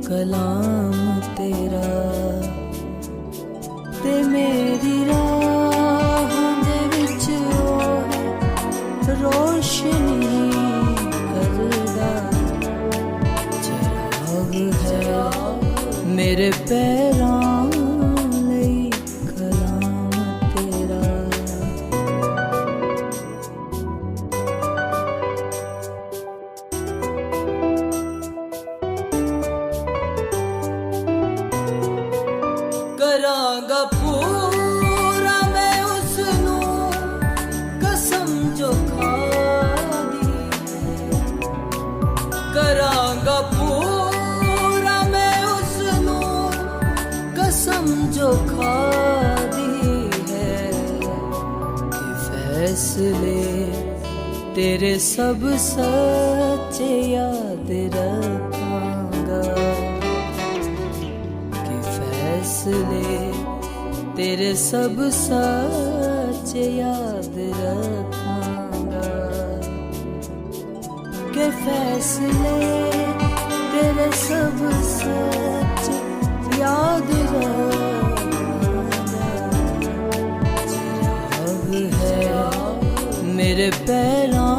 कलाम तेरा ते मेरी राह दे विच रोशनी करदा चिराग है मेरे पैरां लई कलाम तेरा। करांगा पूरा मैं उसनू कसम जो खादी, करांगा पूरा मैं उसनू कसम जो खादी है कि फैसले तेरे सब सच्चे याद रखांगा, फैसले तेरे सब सच याद रखांगा, के फैसले तेरे सब सच याद रखांगा। चिराग है मेरे पैरां